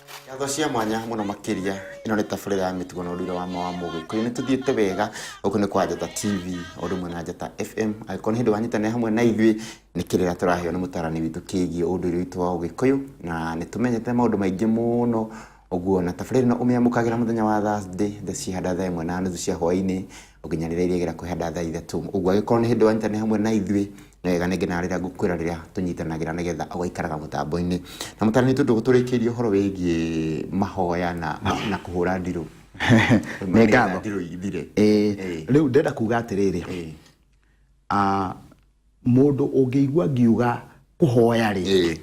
Ngatho cia mwanya muno makiria ino ni tabarira ya mitugo na ndiro wa Mũgĩkũyũ ni tuthiite wega uko ni kwa Njata TV odu mwe na Njata FM aikoni hindu wanyitane hamwe na ithui ni kirira turahio ni mutarani witu kigie ndiro witu wa Ũgĩkũyũ na ni tumenyete maundu maingi muno oguo na tabarira no umiamukagira muthenya wa Thursday cia thaa 1:30 cia hwaini uginyaririria gira kuhenda thaa 3 oguo aikoni hindu wanyitane hamwe na ithui nega nginarira gukwira riria tunyitanagira nigetha ugaikaraga mutambo-ini na mutarani tundu guturikiria horo wigi mahoya na kuhura ndiru ngatho ndiru ithire riu ndenda kuga atiriri mundu ungiigua ngiuga kuhoya ri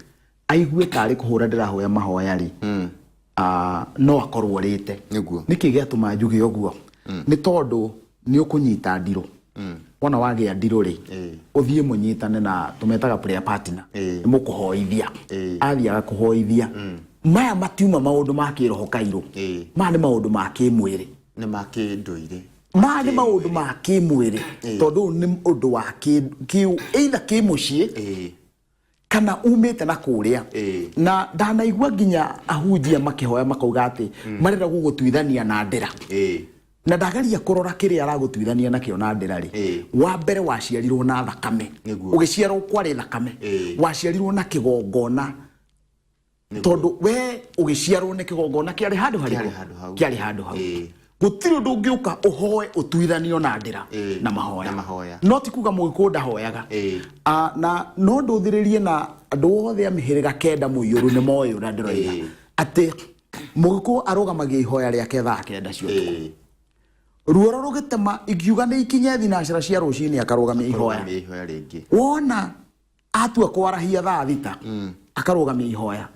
aigue tari kuhura ndirahoya mahoya ri no akorwo rite niki giatuma njuge uguo ni tondu ni ukunyita ndiru wona wagia ndiru ri uthie munyitane na tumetaga prayer partner mukuhoithia athiaga kuhoithia maya matiuma maundu ma kiroho kairo ma ni maundu ma kimwiri ni ma kinduire ma ni maundu ma kimwiri tondu ni undu wa kiu either kimucie kana umite na kuria na ndanaigua nginya ahunjia makihoya makauga ati marenda gugutuithania na ndira na ndagaria kurora kiria aragutuithania nakio na ndira ri wa mbere waciarirwo na thakame ugiciarwo kwari thakame waciarirwo na kigongona tondu we ugiciarwo ni kigongona kiari handu hau gutiri undu ungiuka uhoe utuithanio na ndira na mahoya no ti kuga Mũgĩkũyũ ndahoyaga na no nduthiririe na andu othe amihiriga kenda muiyuru ni moyo ura ndiroiga ati Mũgĩkũyũ arugamagia ihoya riake thaa kenda cio ruoro rugitema ikiuga ni ikinye thinacira cia rucini akarugamia ihoya ringi wona atua kwarahia thaa thita akarugamia ihoya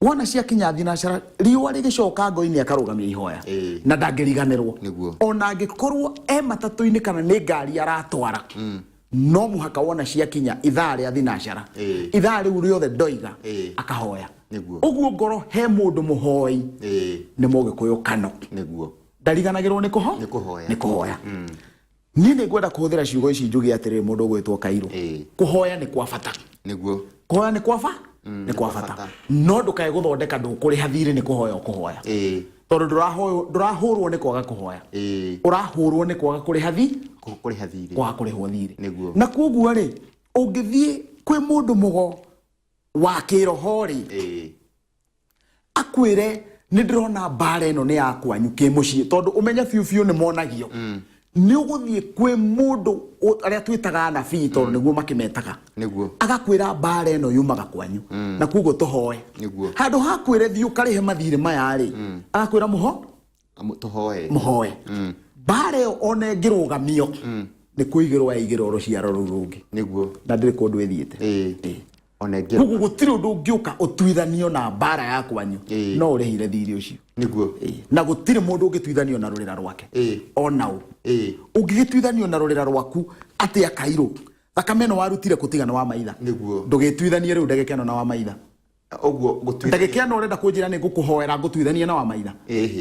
wona cia kinya thinacira riwa rigicoka ngo-ini akarugamia ihoya na ndangiriganirwo ona angikorwo matatu-ini kana ni ngari aratwara no muhaka wona cia kinya ithaa ria thinacira ithaa riu riothe ndoiga akahoya uguo ngoro he mundu muhoi ni Mũgĩkũyũ kano ndariganagirwo ni kuhoya ni ngwenda kuhuthira ciugo ici njugi atiri mundu gwitwo Kairo kuhoya ni kwa bata kuhoya ni kwa bata no ndukae guthondeka ndukuriha thiri ni kuhoya tondu ndurahurwo ni kwaga kuhoya urahurwo ni kwaga kuriha thiri kwa kurihwo thiri na kuguo ri ungithie kwi mundu mugo wa kiroho ri akwire ni ndirona mbara ino ni yakwanyu kimucie tondu umenya fiu ni monagio ni uguthie kwi mundu aria twitaga anabii tondu niguo makimetaga agakwira mbara ino yumaga kwanyu na kuguo tuhoe handu hakwire thio karihe mathire maya ri agakwira muhoe mbara yo one ngirugamio ni kuigirwo yaigirwo ruciaro ruru rungi na ndiri kundu ithiite kugu gutiri undu ungiuka utuithanio na mbara ya kwanyu no urihire thiri ucio na gutiri mundu ungituithanio na rurira rwake ona u ungituithanio na rurira rwaku atia Kairo thakame no warutire kutigana wa maitha ndugituithanie riu ndagikeno na wa maitha oguo gutuithania ndagikeno urenda kunjira ni ngukuhoera ngutuithanie na wa maitha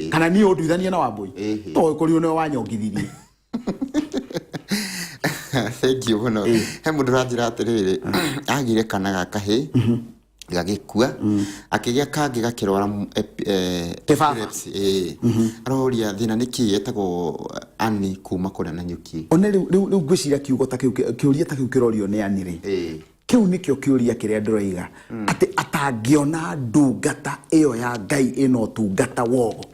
kana ni unduithanie na wa mbui to kurio no wanyongithirie thank you muno he mundu ranjira atiriri agire kana gakahi gagikua akigia kangi gakirwara epilepsy aroria thina niki yetagwo ani kuma kuri na nyuki one riu ngwiciria kiugo ta kiuria ta kirorio ni ani ri kiu nikio kiuria kiria ndiroiga ati atangiona ndungata iyo ya Ngai ino tungata wogo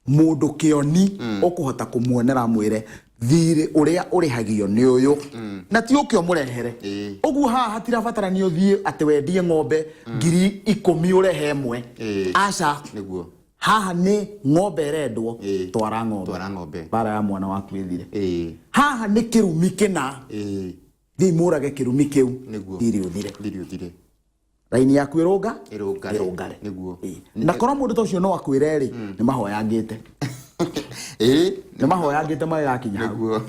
mundu kioni ukuhota kumuonera mwire thiri uria urihagio ni uyu na ti ukio murehere uguo haha hatirabatarania uthie ati wendie ng'ombe 10,000 urehe imwe aca niguo haha ni ng'ombe rendwo twara ng'ombe bara ya mwana waku ithire haha ni kirumi kina thi murage kirumi kiu thiri uthire raini yaku irungare niguo na korwo mundu tocio no akwire ri ni mahoya ngite ni mahoya ngite ma yakinya hau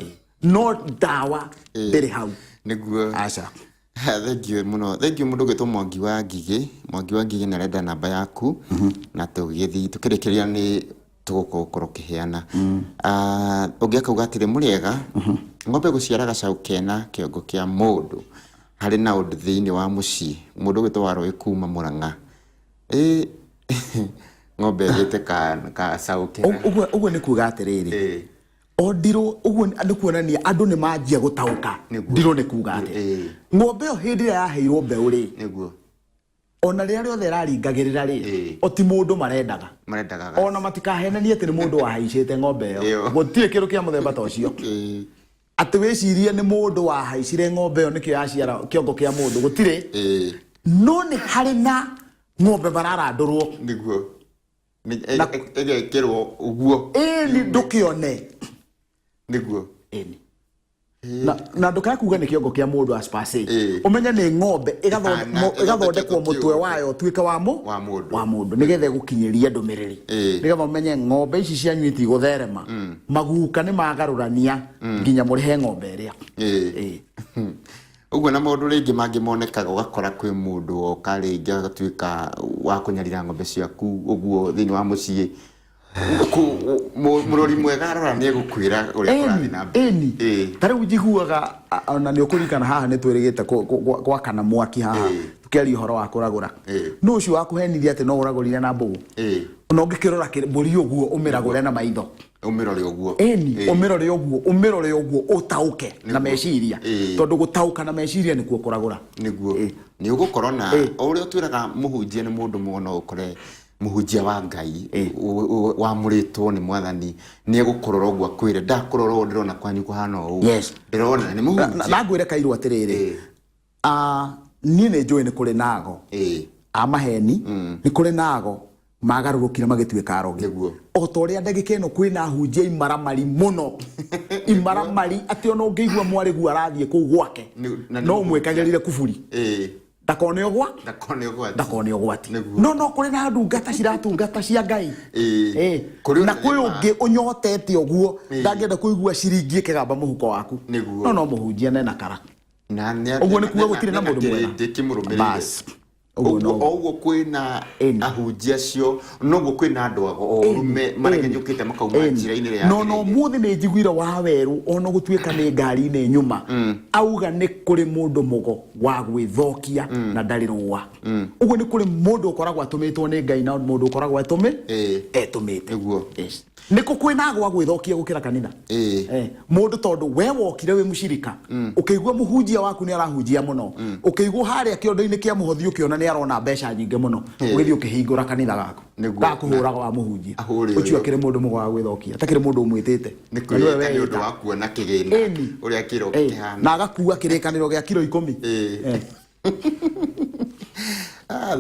no dawa ndiri hau niguo aca thank you mundu gitwo Mwangi wa Ngigi na renda namba yaku na tugithi tukirikiria ni tugukorwo kiheana ungiaka ugatire muriega ng'ombe guciara gacaũ kena kiongo kia mundu hari na undu thiini wa mucii mundu gitwo Warũĩ kuma Mũrang'a ng'ombe gite ka saukira uguo ni kuga atiriri o ndiro uguo ni kuonania andu ni manjia gutauka ndiro ni kuga ati ng'ombe yo hindi ya heirwo mbeu ri niguo ona ria riothe raringagirira ri o ti mundu marendaga ona matikahenanie ati ni mundu wahaicite ng'ombe yo gutire kiru kia muthemba ta ucio ati wicirie ni mundu wahaicire ng'ombe yo nikio yaciara kiongo kia mundu gutire no ni hari na ng'ombe bararandurwo niguo ege kirwo uguo ni ndukione niguo na ndukae kuga ni kiongo kia mundu aspase umenya ni ng'ombe igathondekwo mutwe wayo tuika wa mundu nigethe gukinyiria ndumiriri nigethe umenye ng'ombe ici cianyu itigutherema maguka ni magarurania nginya murihe ng'ombe iria uguo na maundu ringi mangimonekaga ugakora kwi mundu oka ringi agatuika wa kunyarira ng'ombe ciaku uguo thini wa mucii murori mwega arora ni gukwira uria kurathi na tare ujiguaga ona ni ukurikana haha ni twirigite kwa kana mwaki haha tukeri horo wa kuragura no ucio wakuhenithia ati no uragurire na mbugu no ngikirora mburi uguo umiragure na maitho umirore uguo umirore uguo utauke na meciria tondu gutauka na meciria nikuo kuragura niguo ni ugukorwo na uria twiraga muhunjia ni mundu muono ukore muhunjia wa Ngai wa muritwo ni mwathani ni egukorora uguo akwire ndakorora ndirona kwanyu kuhana u ndirona ni muhunjia na ngwire kairwo atiriri ni ne njui ni kuri nago amaheni ni kuri nago magarurukire magituika arogi o toria ndagika ino kwina hunjia imaramari muno imaramari ati ono ngeigua mwarigua arathie ku gwake no mwekagirire kuburi ndakone ogwati no kuri na ndungata ciratungata cia Ngai na kuri ungi unyotete oguo ndangenda kuigua ciringi ikigamba muhuko waku no muhunjia nena kara oguo ni kuga gutire na mundu mwega bas oguo kwina ahunjia cio noguo kwina andu orume maregenyukite makauma njira-ini ria no muthi ni njiguire wa weru ono gutuika ni ngari-ini nyuma auga ni kuri mundu mugo wa gwithokia na ndari ruwa uguo ni kuri mundu ukoragwo atumitwo ni Ngai na mundu ukoragwo etumite niko kwina gwa gwithokia gukira kanitha mundu tondu we wokire wi mushirika ukiigua muhunjia waku ni arahunjia muno ukiigua haria kiondo-ini kia muhothi ukiona ni arona mbeca nyinge muno ugithi ukihingura kanitha gaku gakuhuraga wa muhunjia ucio akire mundu mugo wa gwithokia takire mundu umwitite ni kwita ni undu wa kuona kigina uria kiro kihana na agakua kirikaniro gia kilo 10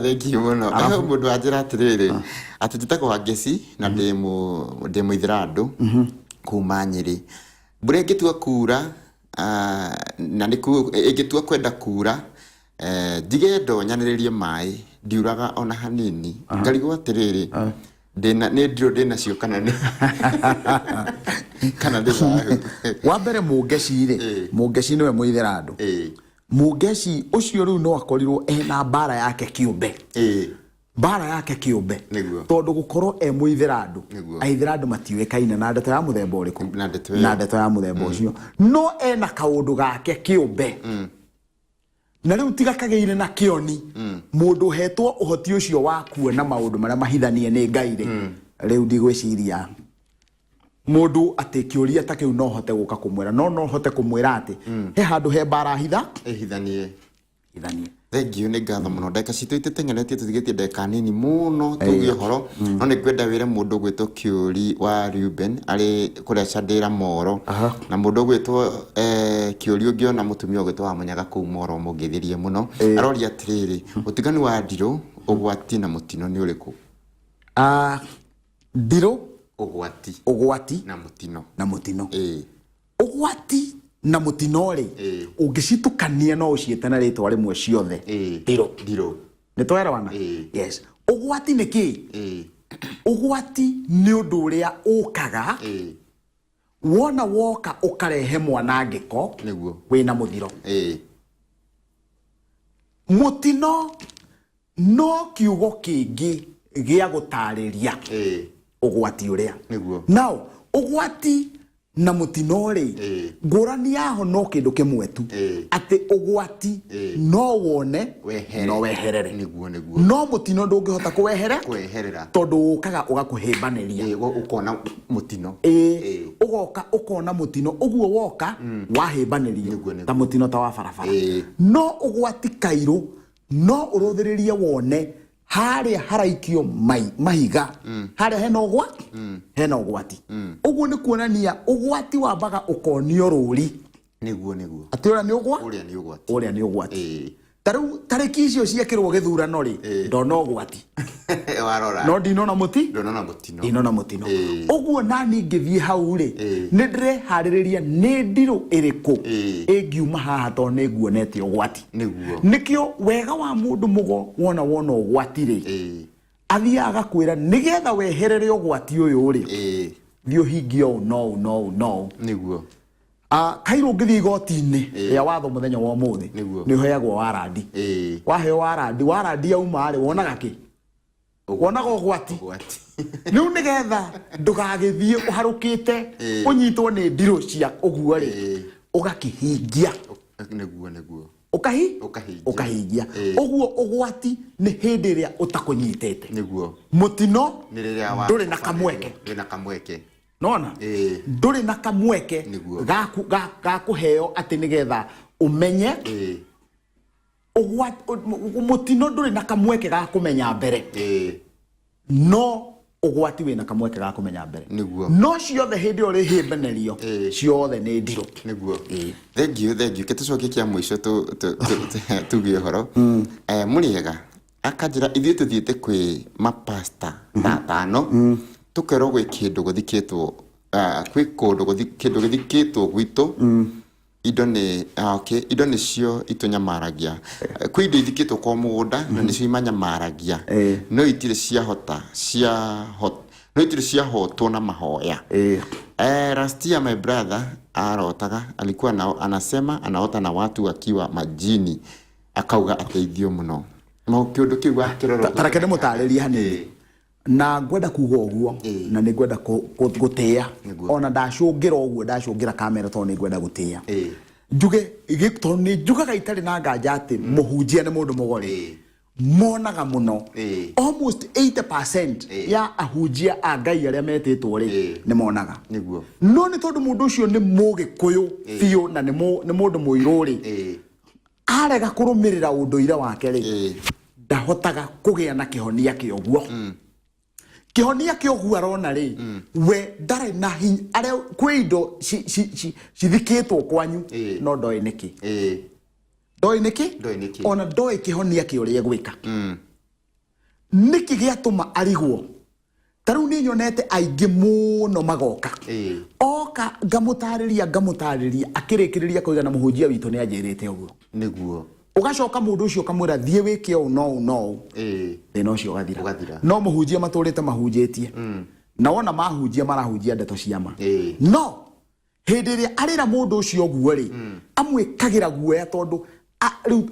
thank you muno mundu ajira atiriri ati njitagwo Ngeci na ndi muithirandu kuma Nyeri mbura ingitua kura na niku ingitua kwenda kura ndige ndonyaniririe mai ndiuraga ona hanini ngarigwo atiriri ndina cio kana ndizahu wa mbere Mungeci niwe muithirandu Mungeci ucio riu no akorirwo ena bara yake kiumbe bara yake kiumbe tondu gukorwo muithirandu aithirandu matiuikaine na ndeto ya muthemba uriku na ndeto ya muthemba ucio no ena kaundu gake kiumbe na riu tigakageire na kioni mundu hetwo uhoti ucio wa kuona maundu maria mahithanie ni Ngai riu ndigwiciria mundu atikiuria takiu no hote guka kumwira no hote kumwira ati he handu he bara hithanie thank you ni ngatho muno ndeka citu itetengenetie tutigetie ndeka nini muno tugie horo no ni kwenda wire mundu gwitwo Kiuri wa Ruben ari kuria Chandira Moro na mundu gwitwo Kiuri ungi ona mutumia gwitwo wa Munyaga ku Moro mugithirie muno aroria atiriri utigani wa Ndiro ugwati na mutino ni uriku Ndiro ugwati na mutino ugwati na mutino ri ungicitukania no ucietana ritwa rimwe ciothe Ndiro ni twerawana yes ugwati ni ki ugwati ni undu uria ukaga wona woka ukarehe mwanangiko wina muthiro mutino no kiugo kingi gia gutariria ugwati uria now ugwati na mutino ri ngurani yaho no kindu kimwe tu ati ugwati no wone no weherere no mutino ndungihota kweherera tondu ukaga ugakuhimbaniria ukona mutino ugoka ukona mutino uguo woka wahimbaniria ta mutino ta wa barabara no ugwati kairu no uruthiririe wone haria haraikio mahiga haria hena ugwati uguo ni kuonania ugwati wambaga ukonio ruri niguo ati uria ni ugwati tariki icio ciekirwo githurano ri ndona ugwati warora no ndinona mutino uguo nani ngithie hau ri ni ndire haririria ni ndiru iriku ingiuma haha to ni nguonete ugwati nikio wega wa mundu mugo wona ugwati ri athia agakwira nigetha weherere ugwati uyu ri thio hingio no niguo Kairo ngithi igoti-ini ya watho muthenya wa umuthi ni hoyagwo warandi waheo warandi yauma ri wonaga ki wonaga ugwati riu nigetha ndugagithie uharukite unyitwo ni ndiru cia uguo ri ugakihingia niguo ukahingia uguo ugwati ni hindi ria utakunyitete niguo mutino ni riria wa nduri na kamweke nona nduri na kamweke gakuheo ati nigetha umenye mutino nduri na kamweke gakumenya mbere no ugwati wina kamweke gakumenya mbere no ciothe hindi uri himbenerio ciothe ni ndiru niguo thank you kitucokie kia mwisho tugie horo muriega akajira ithie tuthiete kwi mapasta tatano tukero gwe kindu guthikitwo kwi kundu kindu githikitwo gwitu indo ni indo ni cio itunyamaragia kwi indo ithikitwo kwa mugunda na nicio imanyamaragia no itire no itire ciahotwo na mahoya last year my brother arotaga alikuwa anasema anaota na watu akiwa majini akauga ateithio muno no kindu kiu akiroro tarakene mutariria hanini na ngwenda kuga uguo na ni ngwenda gutia ona ndacungira uguo ndacungira kamera to ni ngwenda gutia njuge igito ni njugaga itari na nganja ati muhunjia ni mundu mugori monaga muno almost 80% ya ahunjia a Ngai aria metitwo ri ni monaga niguo no ni tondu mundu ucio ni mugikuyu biu na ni mundu muiruri arega kurumirira unduire wake ri ndahotaga kugia na kihonia kioguo kihonia kioguo arona ri we ndare na hinya are kwindo cithikitwo kwanyu no ndoi niki ndoi niki ona ndoi kihonia kiuria gwika niki giatuma arigwo taru ni nyonete aingi muno magoka oka ngamutariria akirikiriria kuigana muhunjia witu ni anjirite uguo niguo ugacoka mundu ucio kamwira thie wike o no thina ucio ugathira no muhunjia maturite mahunjitie na wona mahunjia marahunjia ndeto ciama no hindi ria arira mundu ucio guo ri amwikagira guoya tondu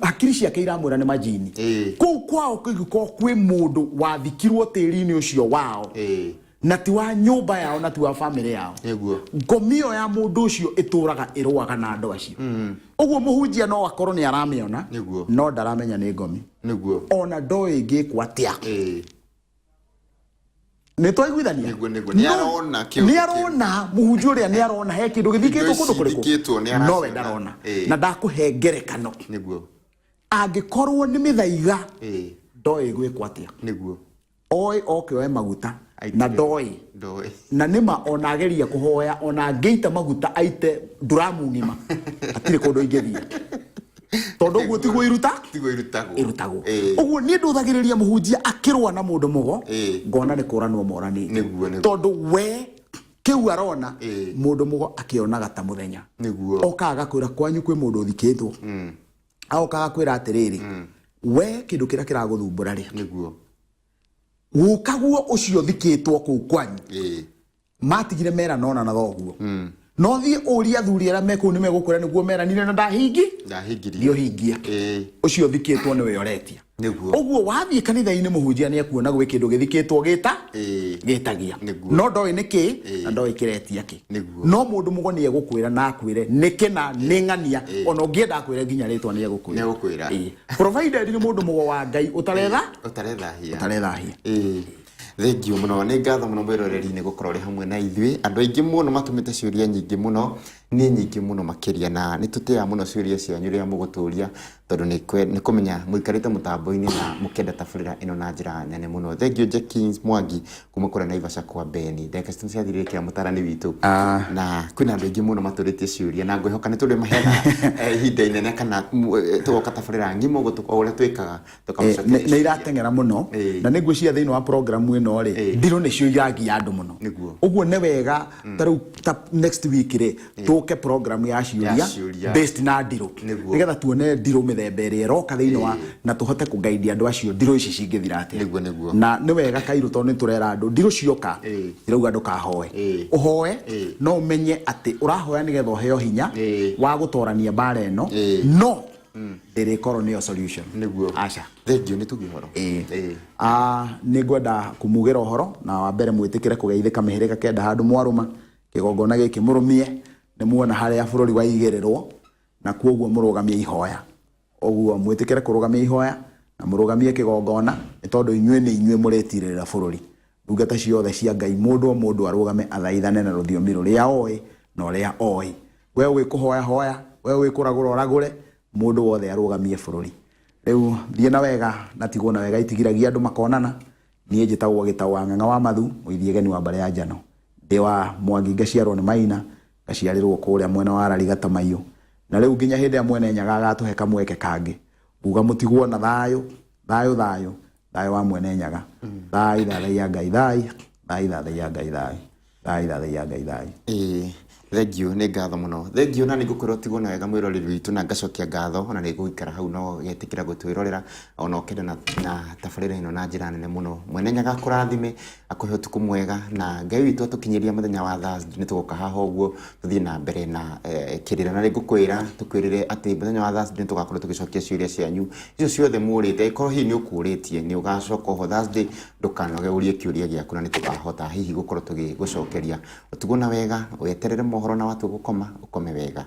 hakiri ciake iramwira ni majini kuu kwao kwi mundu wathikirwo tiri-ini ucio wao na ti wa nyumba yao na ti wa family yao ngomio ya mundu ucio ituraga irwaga na andu acio uguo muhunjia no akorwo ni aramiona no ndaramenya ni ngomi ona ndoi ngikwatia ni twaiguithania ni arona muhunjia uria ni arona he kindu githikitwo kundu kuriku no we ndarona na ndakuhe ngerekano angikorwo ni mithaiga ndoi gwikwatia oi okioe maguta na ndoi na nima ona ageria kuhoya ona ngeita maguta aite duramu ngima atire kundu ingethia tondu guo tigwo irutagwo uguo ni nduthagiriria muhunjia akirwa na mundu mugo ngona ni kuranwo morani tondu we kiu arona mundu mugo akionaga ta muthenya okaga kwira kwanyu kwi mundu thikitwo aokaga kwira atiriri we kindu kira kiraguthumbura ri gukaguo ucio thikitwo ku kwanyu matigire mera nona na thoguo no thie uria thuri ara meku ni megukura niguo mera nire na ndahingi dio hingia ucio thikitwo ni we oretia Oguo wathie kanitha-ini muhunjia ni akuona gwi kindu githikitwo gitagia no ndoi niki na ndoi kiretia ki no mundu mugoni egukwira na akwire niki na ning'ania ona ungienda akwire nginya ritwa ni egukwira provided ni mundu mugo wa Ngai utaretha Thank you muno ni ngatho muno mwiroreri-ini gukorwo ri hamwe na ithui andu aingi muno matumite ciuria nyingi muno ni nyingi muno makiria na ni tutia muno ciuria cianyu ria muguturia tondu ni kumenya muikarite mutambo-ini na mukenda tabarira ino na njira nene muno. Thank you Jenkins Mwangi kuma kura Naivasha kwa Beni ndeka ciathirire kia mutarani witu na kwina andu aingi muno maturitie ciuria na ngwihoka ni turi mahena ihinda inene kana tugoka tabarira ngimo gutuko uria twikaga ni iratengera muno na niguo cia thiini wa program ino ri ndiro ni cio yagia andu muno uguo ne wega taru next week ri tuke program ya ciuria based na ndiro nigetha tuone ndiro mithemba iri roka thiini wa na tuhote kuguide andu acio ndiro ici cingithira atia na ni wega Kairu tondu turera andu ndiro cioka irauga andu kahoe uhoe no umenye ati urahoya nigetha uheo hinya wa gutorania bara ino no ndirikorwo niyo solution acha thank you ni tugihoro ni ngwenda kumugira uhoro na wa mbere mwitikire kugeithika mihirika kenda handu mwaruma kigongona giki murumie ni muona haria bururi wa igerirwo na kuoguo murugamie ihoya oguo mwitikire kurugamia ihoya na murugamie kigongona ni tondu inyue ni inyue muretirira bururi ndungata ciothe cia Ngai mundu arugame athaithane na ruthiomi ruria oi na uria oi we wi kuhoya hoya we wi kuragura uragure mundu wothe arugamie bururi riu thie na wega na tigwo na wega itigiragia andu makonana nie njitagwo Gitawa Ng'ang'a wa Mathu muithie geni wa mbare ya njano ndi wa Mwangi ngaciarwo ni Maina ngaciarirwo kuria mwena wa Rarigata Maiyo na riu nginya hindi ya Mwene Nyaga agatuhe kamweke kangi uga mutigwo na thayo wa Mwene Nyaga thai ya Ngai thai ya Ngai thai ya Ngai thai Thank you ni ngatho muno thank you na ni gukorwo tigwo na wega mwiroreri witu na ngacokia ngatho ona ni guikara hau no getikira gutwirorera ona ukenda na tabarira ino na njira nene muno Mwene Nyaga kurathime akuhe utuku mwega na Ngai witu atukinyeria muthenya wa Thursday ni tugoka haha uguo tuthie na mbere na kirira na ni gukwira tukwirire ati muthenya wa Thursday tugakorwo tugicokia ciuria cianyu icio ciothe murite ikorwo hi ni ukuritie ni ugacoka ho Thursday ndukanoge urie kiuria giaku na ni tugahota hihi gukorwo tugigucokeria utugo na wega weterere mohoro na watu gukoma ukome wega.